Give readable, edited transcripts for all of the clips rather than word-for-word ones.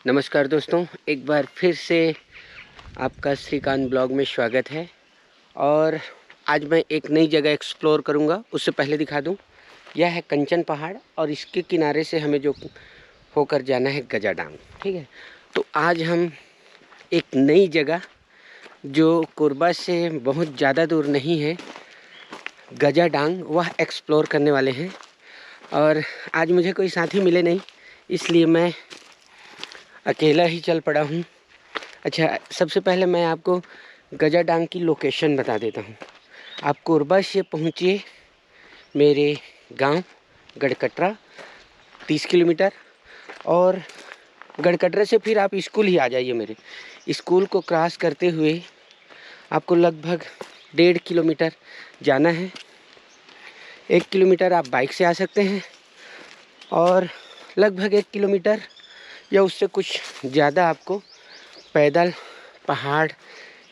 नमस्कार दोस्तों, एक बार फिर से आपका श्रीकांत ब्लॉग में स्वागत है। और आज मैं एक नई जगह एक्सप्लोर करूंगा। उससे पहले दिखा दूं, यह है कंचन पहाड़ और इसके किनारे से हमें जो होकर जाना है गजाडांग। ठीक है, तो आज हम एक नई जगह जो कोरबा से बहुत ज़्यादा दूर नहीं है, गजाडांग, वह एक्सप्लोर करने वाले हैं। और आज मुझे कोई साथी मिले नहीं, इसलिए मैं अकेला ही चल पड़ा हूँ। अच्छा, सबसे पहले मैं आपको गजाडांग की लोकेशन बता देता हूँ। आप कोरबा से पहुँचिए मेरे गांव गढ़कटरा 30 किलोमीटर, और गढ़कटरा से फिर आप स्कूल ही आ जाइए। मेरे स्कूल को क्रॉस करते हुए आपको लगभग 1.5 किलोमीटर जाना है। 1 किलोमीटर आप बाइक से आ सकते हैं और लगभग 1 किलोमीटर या उससे कुछ ज़्यादा आपको पैदल पहाड़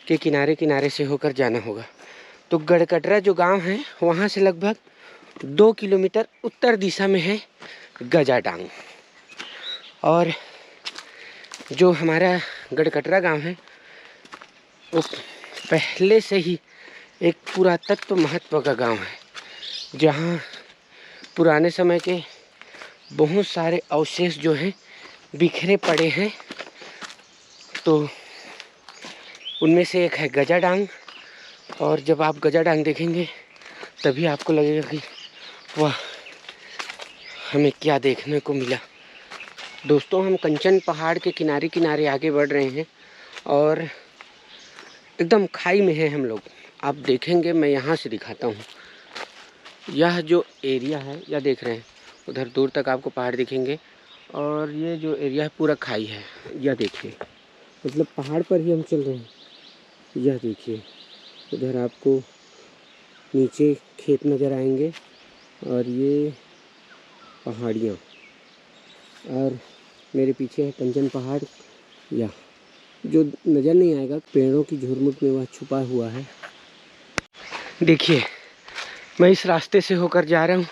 के किनारे किनारे से होकर जाना होगा। तो गढ़कटरा जो गांव है वहाँ से लगभग 2 किलोमीटर उत्तर दिशा में है गजाडांग। और जो हमारा गढ़कटरा गांव है वो पहले से ही एक पुरातत्व महत्व का गांव है, जहाँ पुराने समय के बहुत सारे अवशेष जो हैं बिखरे पड़े हैं। तो उनमें से एक है गजाडांग। और जब आप गजाडांग देखेंगे तभी आपको लगेगा कि वाह, हमें क्या देखने को मिला। दोस्तों, हम कंचन पहाड़ के किनारे किनारे आगे बढ़ रहे हैं और एकदम खाई में है हम लोग। आप देखेंगे, मैं यहाँ से दिखाता हूँ। यह जो एरिया है, यह देख रहे हैं, उधर दूर तक आपको पहाड़ दिखेंगे और ये जो एरिया है पूरा खाई है। यह देखिए, मतलब पहाड़ पर ही हम चल रहे हैं। यह देखिए, उधर आपको नीचे खेत नज़र आएंगे और ये पहाड़ियाँ, और मेरे पीछे है कंचन पहाड़। यह जो नज़र नहीं आएगा, पेड़ों की झुरमुट में वह छुपा हुआ है। देखिए, मैं इस रास्ते से होकर जा रहा हूँ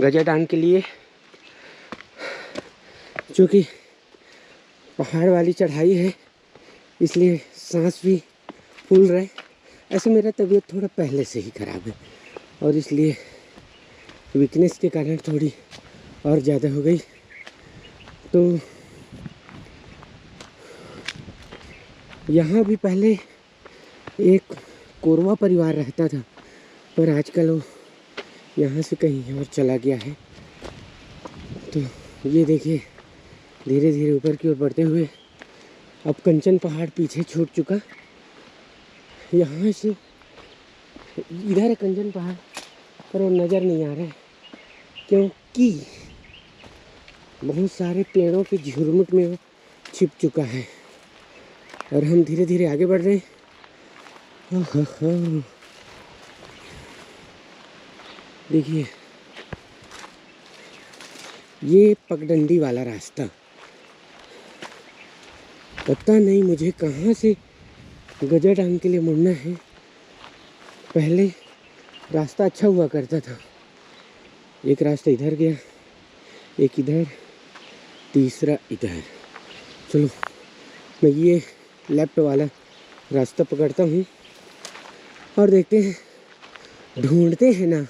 गजाडांग के लिए, जो कि पहाड़ वाली चढ़ाई है, इसलिए सांस भी फूल रहा है। ऐसे मेरा तबीयत थोड़ा पहले से ही ख़राब है और इसलिए वीकनेस के कारण थोड़ी और ज़्यादा हो गई। तो यहाँ भी पहले एक कोरवा परिवार रहता था, पर आजकल वो यहाँ से कहीं और चला गया है। तो ये देखिए, धीरे धीरे ऊपर की ओर बढ़ते हुए अब कंचन पहाड़ पीछे छूट चुका। यहाँ से इधर है कंचन पहाड़, पर वो नज़र नहीं आ रहा है क्योंकि बहुत सारे पेड़ों के झुरमुट में वो छिप चुका है। और हम धीरे धीरे आगे बढ़ रहे हैं। देखिए, ये पगडंडी वाला रास्ता, पता नहीं मुझे कहाँ से गजाडांग के लिए मुड़ना है। पहले रास्ता अच्छा हुआ करता था, एक रास्ता इधर गया, एक इधर, तीसरा इधर। चलो, मैं ये लेफ्ट वाला रास्ता पकड़ता हूँ और देखते हैं, ढूंढते हैं ना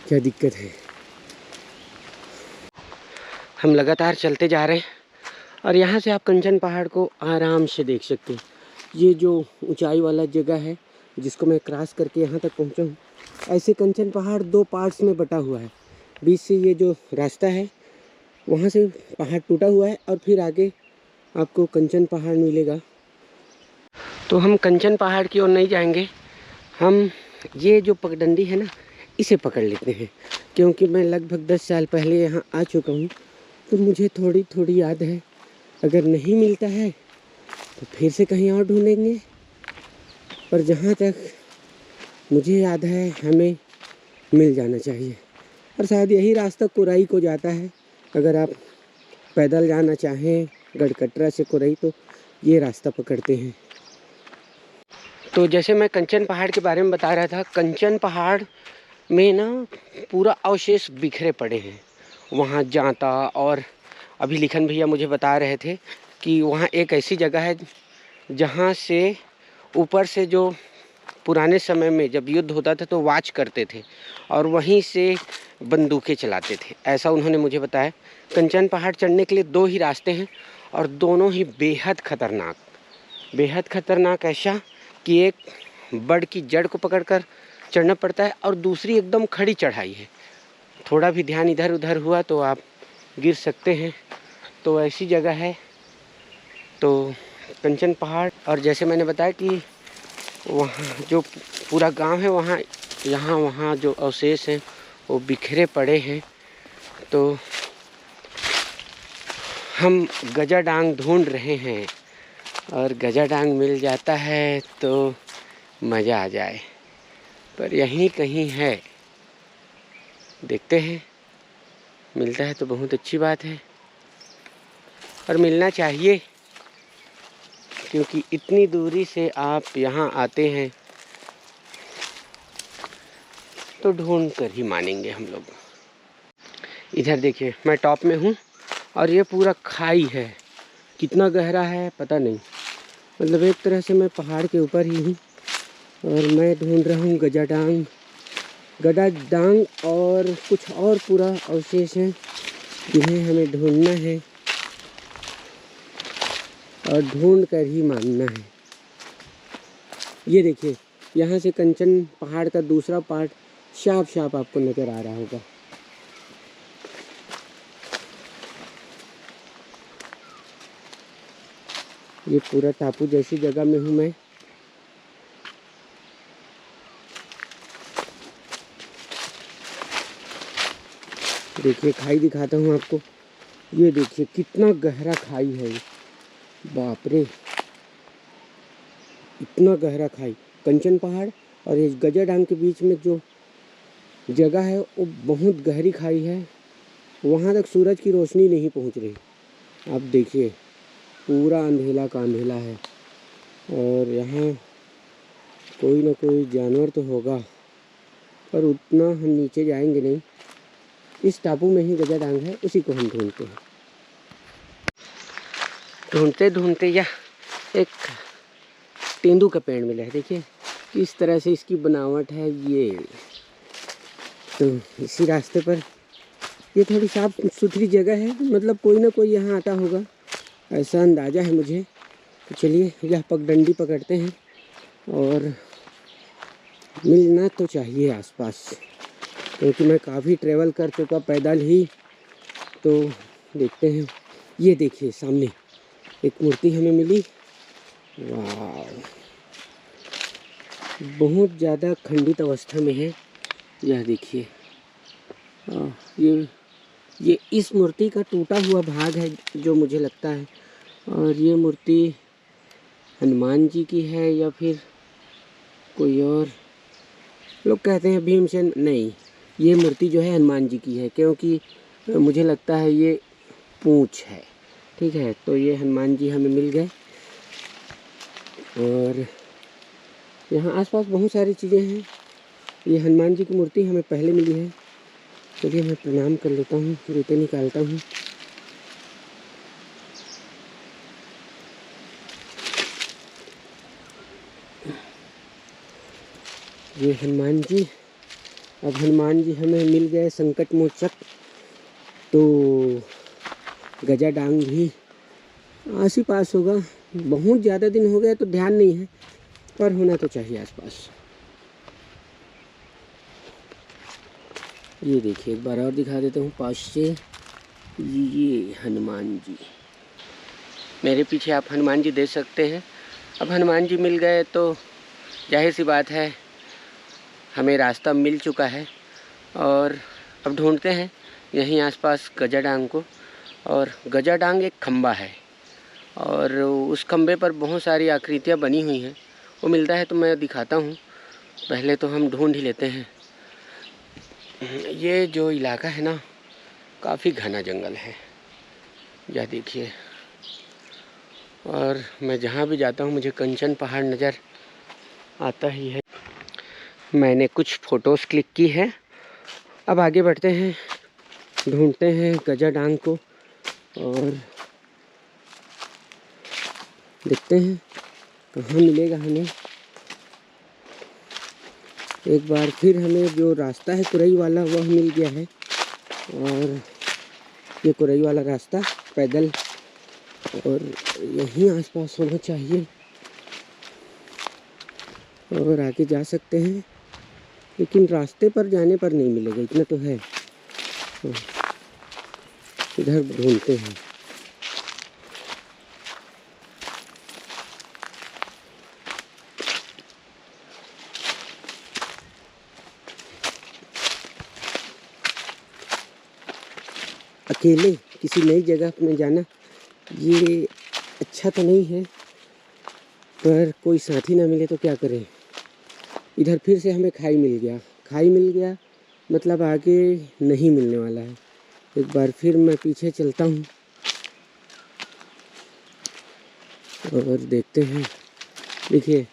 क्या दिक्कत है। हम लगातार चलते जा रहे हैं और यहाँ से आप कंचन पहाड़ को आराम से देख सकते हैं। ये जो ऊंचाई वाला जगह है जिसको मैं क्रॉस करके यहाँ तक पहुँचा हूँ, ऐसे कंचन पहाड़ 2 पार्ट्स में बटा हुआ है। बीच से ये जो रास्ता है वहाँ से पहाड़ टूटा हुआ है और फिर आगे आपको कंचन पहाड़ मिलेगा। तो हम कंचन पहाड़ की ओर नहीं जाएंगे, हम ये जो पगडंडी है ना, इसे पकड़ लेते हैं, क्योंकि मैं लगभग 10 साल पहले यहाँ आ चुका हूँ, तो मुझे थोड़ी थोड़ी याद है। अगर नहीं मिलता है तो फिर से कहीं और ढूंढेंगे, पर जहाँ तक मुझे याद है हमें मिल जाना चाहिए। और शायद यही रास्ता कोराई को जाता है। अगर आप पैदल जाना चाहें गढ़कटरा से कोराई तो ये रास्ता पकड़ते हैं। तो जैसे मैं कंचन पहाड़ के बारे में बता रहा था, कंचन पहाड़ में ना पूरा अवशेष बिखरे पड़े हैं। वहाँ जांता और अभी लिखन भैया मुझे बता रहे थे कि वहाँ एक ऐसी जगह है जहाँ से ऊपर से जो पुराने समय में जब युद्ध होता था तो वाच करते थे और वहीं से बंदूकें चलाते थे, ऐसा उन्होंने मुझे बताया। कंचन पहाड़ चढ़ने के लिए 2 ही रास्ते हैं और दोनों ही बेहद खतरनाक ऐसा कि एक बड़ की जड़ को पकड़कर चढ़ना पड़ता है और दूसरी एकदम खड़ी चढ़ाई है। थोड़ा भी ध्यान इधर उधर हुआ तो आप गिर सकते हैं। तो ऐसी जगह है तो कंचन पहाड़। और जैसे मैंने बताया कि वहाँ जो पूरा गांव है वहाँ जो अवशेष हैं वो बिखरे पड़े हैं। तो हम गजा डांग ढूंढ रहे हैं और गजा डांग मिल जाता है तो मज़ा आ जाए, पर यहीं कहीं है। देखते हैं, मिलता है तो बहुत अच्छी बात है और मिलना चाहिए, क्योंकि इतनी दूरी से आप यहाँ आते हैं तो ढूंढ कर ही मानेंगे हम लोग। इधर देखिए, मैं टॉप में हूँ और ये पूरा खाई है। कितना गहरा है पता नहीं, मतलब एक तरह से मैं पहाड़ के ऊपर ही हूँ और मैं ढूंढ रहा हूँ गजा डांग और कुछ और पूरा अवशेष हैं जिन्हें हमें ढूंढना है और ढूंढ कर ही मानना है। ये देखिए, यहाँ से कंचन पहाड़ का दूसरा पार्ट साफ आपको नज़र आ रहा होगा। ये पूरा टापू जैसी जगह में हूँ मैं। देखिए, खाई दिखाता हूँ आपको। ये देखिए कितना गहरा खाई है ये, बाप रे, इतना गहरा खाई। कंचन पहाड़ और इस गजा डांग के बीच में जो जगह है वो बहुत गहरी खाई है। वहाँ तक सूरज की रोशनी नहीं पहुँच रही। आप देखिए, पूरा अंधेला का अंधेला है और यहाँ कोई ना कोई जानवर तो होगा, पर उतना हम नीचे जाएंगे नहीं। इस टापू में ही गजा डांग है, उसी को हम ढूंढते हैं। ढूंढते यह एक तेंदू का पेड़ मिला है। देखिए किस तरह से इसकी बनावट है ये। तो इसी रास्ते पर ये थोड़ी साफ सुथरी जगह है, मतलब कोई ना कोई यहाँ आता होगा, ऐसा अंदाज़ा है मुझे। तो चलिए यह पगडंडी पकड़ते हैं और मिलना तो चाहिए आसपास, क्योंकि मैं काफ़ी ट्रैवल कर चुका पैदल ही। तो देखते हैं। ये देखिए सामने एक मूर्ति हमें मिली। वाह, बहुत ज़्यादा खंडित अवस्था में है। यह देखिए, ये इस मूर्ति का टूटा हुआ भाग है जो मुझे लगता है। और ये मूर्ति हनुमान जी की है या फिर कोई और। लोग कहते हैं भीमसेन, नहीं, ये मूर्ति जो है हनुमान जी की है, क्योंकि मुझे लगता है ये पूंछ है। ठीक है, तो ये हनुमान जी हमें मिल गए। और यहाँ आसपास बहुत सारी चीज़ें हैं। ये हनुमान जी की मूर्ति हमें पहले मिली है। चलिए मैं प्रणाम कर लेता हूँ, जूते निकालता हूँ। ये हनुमान जी, अब हनुमान जी हमें मिल गए संकट मोचक। तो गजा डांग भी आस ही पास होगा। बहुत ज़्यादा दिन हो गए तो ध्यान नहीं है, पर होना तो चाहिए आसपास। ये देखिए, एक बार और दिखा देता हूँ पास से। ये हनुमान जी, मेरे पीछे आप हनुमान जी देख सकते हैं। अब हनुमान जी मिल गए तो जाहिर सी बात है हमें रास्ता मिल चुका है और अब ढूंढते हैं यहीं आसपास गजा डांग को। और गजा डांग एक खम्बा है और उस खम्बे पर बहुत सारी आकृतियाँ बनी हुई हैं। वो मिलता है तो मैं दिखाता हूँ, पहले तो हम ढूंढ ही लेते हैं। ये जो इलाका है ना, काफ़ी घना जंगल है, यह देखिए। और मैं जहाँ भी जाता हूँ मुझे कंचन पहाड़ नज़र आता ही है। मैंने कुछ फ़ोटोज़ क्लिक की है। अब आगे बढ़ते हैं, ढूंढते हैं गजा डांग को। और देखते हैं कहाँ मिलेगा हमें। एक बार फिर हमें जो रास्ता है कुरई वाला वह मिल गया है, और ये कुरई वाला रास्ता पैदल और यहीं आसपास होना चाहिए और आगे जा सकते हैं, लेकिन रास्ते पर जाने पर नहीं मिलेगा, इतना तो है। इधर ढूंढते हैं। अकेले किसी नई जगह में जाना ये अच्छा तो नहीं है, पर कोई साथी ना मिले तो क्या करें। इधर फिर से हमें खाई मिल गया, मतलब आगे नहीं मिलने वाला है। एक बार फिर मैं पीछे चलता हूँ और देखते हैं। देखिए,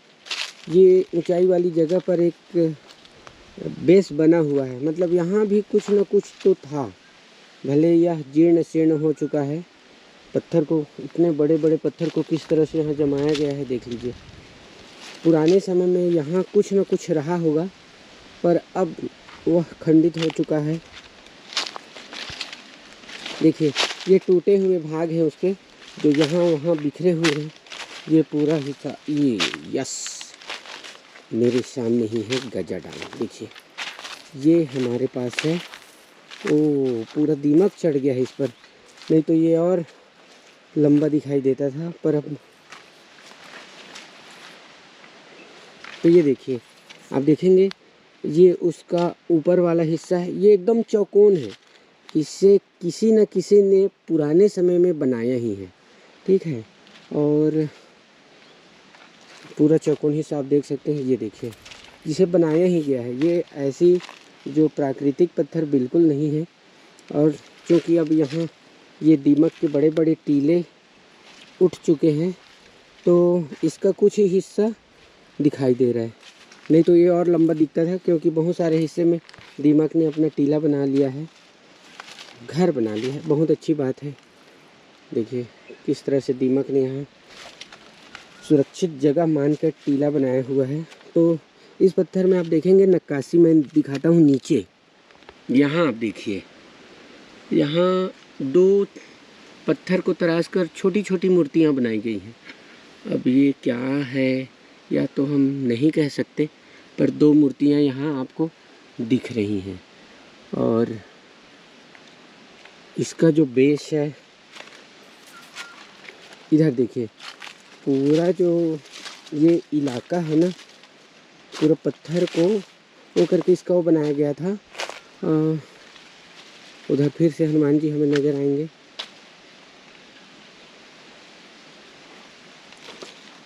ये ऊंचाई वाली जगह पर एक बेस बना हुआ है, मतलब यहाँ भी कुछ न कुछ तो था, भले यह जीर्ण शीर्ण हो चुका है। पत्थर को, इतने बड़े बड़े पत्थर को किस तरह से यहाँ जमाया गया है देख लीजिए। पुराने समय में यहाँ कुछ न कुछ रहा होगा, पर अब वह खंडित हो चुका है। देखिए, ये टूटे हुए भाग हैं उसके, जो यहाँ वहाँ बिखरे हुए हैं। ये पूरा हिस्सा, ये यस, मेरे सामने ही है गजाडांग। देखिए, ये हमारे पास है। ओ, पूरा दीमक चढ़ गया है इस पर, नहीं तो ये और लंबा दिखाई देता था। पर अब तो ये देखिए, आप देखेंगे ये उसका ऊपर वाला हिस्सा है, ये एकदम चौकोन है। इसे किसी न किसी ने पुराने समय में बनाया ही है, ठीक है। और पूरा चौकोन हिस्सा आप देख सकते हैं। ये देखिए, जिसे बनाया ही गया है। ये ऐसी जो प्राकृतिक पत्थर बिल्कुल नहीं है। और क्योंकि अब यहाँ ये दीमक के बड़े बड़े टीले उठ चुके हैं, तो इसका कुछ ही हिस्सा दिखाई दे रहा है, नहीं तो ये और लंबा दिखता था। क्योंकि बहुत सारे हिस्से में दीमक ने अपना टीला बना लिया है, घर बना लिया है। बहुत अच्छी बात है। देखिए किस तरह से दीमक ने यहाँ सुरक्षित जगह मानकर टीला बनाया हुआ है। तो इस पत्थर में आप देखेंगे नक्काशी मैं दिखाता हूँ नीचे। यहाँ आप देखिए, यहाँ दो पत्थर को तराश कर छोटी छोटी मूर्तियाँ बनाई गई हैं। अब ये क्या है या तो हम नहीं कह सकते, पर दो मूर्तियाँ यहाँ आपको दिख रही हैं। और इसका जो बेस है, इधर देखिए, पूरा जो ये इलाका है ना, पूरा पत्थर को वो करके इसका वो बनाया गया था। उधर फिर से हनुमान जी हमें नज़र आएंगे।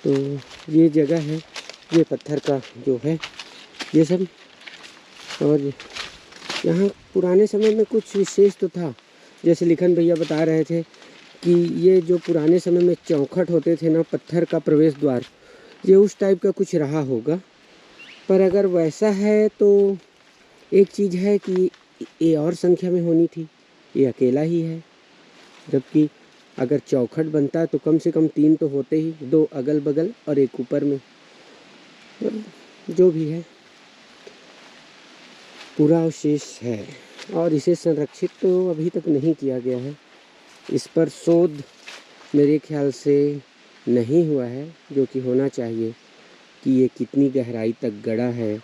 तो ये जगह है, ये पत्थर का जो है ये सब। और यहाँ पुराने समय में कुछ विशेष तो था, जैसे लिखन भैया बता रहे थे कि ये जो पुराने समय में चौखट होते थे ना, पत्थर का प्रवेश द्वार, ये उस टाइप का कुछ रहा होगा। पर अगर वैसा है तो एक चीज़ है कि ये और संख्या में होनी थी, ये अकेला ही है। जबकि अगर चौखट बनता तो कम से कम 3 तो होते ही, 2 अगल बगल और एक ऊपर में। जो भी है, पूरा अवशेष है और इसे संरक्षित तो अभी तक नहीं किया गया है। इस पर शोध मेरे ख्याल से नहीं हुआ है, जो कि होना चाहिए कि ये कितनी गहराई तक गड़ा है।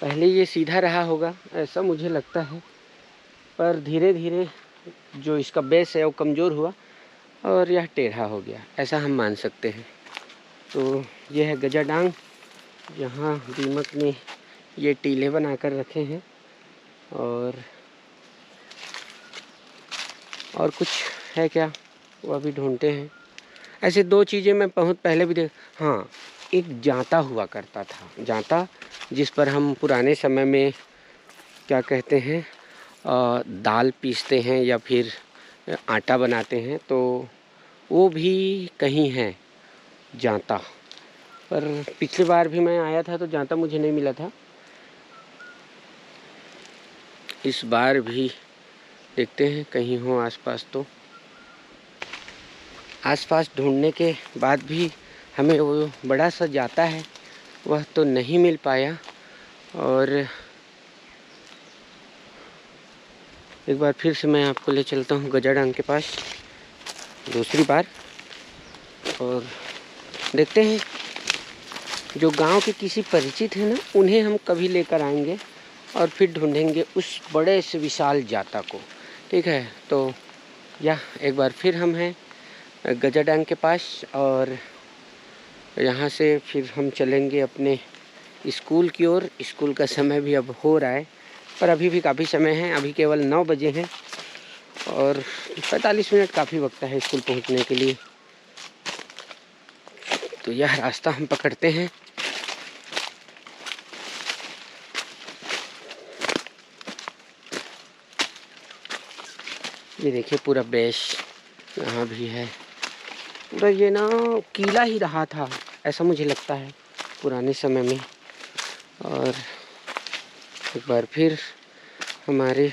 पहले ये सीधा रहा होगा ऐसा मुझे लगता है, पर धीरे धीरे जो इसका बेस है वो कमज़ोर हुआ और यह टेढ़ा हो गया, ऐसा हम मान सकते हैं। तो यह है गजाडांग, जहाँ दीमक ने ये टीले बनाकर रखे हैं। और कुछ है क्या, वो अभी ढूंढते हैं। ऐसे 2 चीज़ें मैं बहुत पहले भी देख, हाँ, एक जांता हुआ करता था, जांता, जिस पर हम पुराने समय में क्या कहते हैं, दाल पीसते हैं या फिर आटा बनाते हैं, तो वो भी कहीं है जांता। पर पिछली बार भी मैं आया था तो जांता मुझे नहीं मिला था। इस बार भी देखते हैं कहीं हो आसपास। तो आसपास ढूंढने के बाद भी हमें वो बड़ा सा जाता है वह तो नहीं मिल पाया। और एक बार फिर से मैं आपको ले चलता हूँ गजाडांग के पास दूसरी बार, और देखते हैं जो गांव के किसी परिचित हैं ना उन्हें हम कभी लेकर आएंगे और फिर ढूंढेंगे उस बड़े से विशाल जाता को। ठीक है, तो यह एक बार फिर हम हैं गजाडांग के पास, और यहाँ से फिर हम चलेंगे अपने स्कूल की ओर। स्कूल का समय भी अब हो रहा है, पर अभी भी काफ़ी समय है, अभी केवल 9 बजे हैं और 45 मिनट काफ़ी वक्त है स्कूल पहुँचने के लिए। तो यह रास्ता हम पकड़ते हैं। ये देखिए पूरा बेस यहाँ भी है, पूरा ये ना किला ही रहा था ऐसा मुझे लगता है पुराने समय में। और एक बार फिर हमारे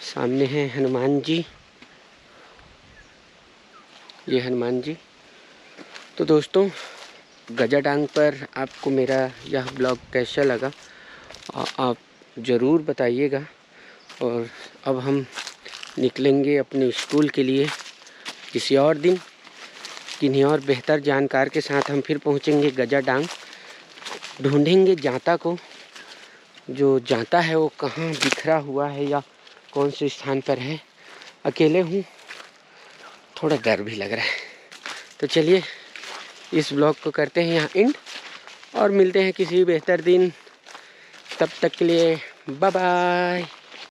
सामने हैं हनुमान जी, ये हनुमान जी। तो दोस्तों गजाडांग पर आपको मेरा यह ब्लॉग कैसा लगा आप ज़रूर बताइएगा। और अब हम निकलेंगे अपने स्कूल के लिए किसी और दिन, किन्हीं और बेहतर जानकार के साथ हम फिर पहुंचेंगे गजाडांग। ढूंढेंगे जाता को, जो जाता है वो कहाँ बिखरा हुआ है या कौन से स्थान पर है। अकेले हूँ, थोड़ा डर भी लग रहा है। तो चलिए इस ब्लॉग को करते हैं यहाँ एंड और मिलते हैं किसी बेहतर दिन। तब तक के लिए बाय बाय।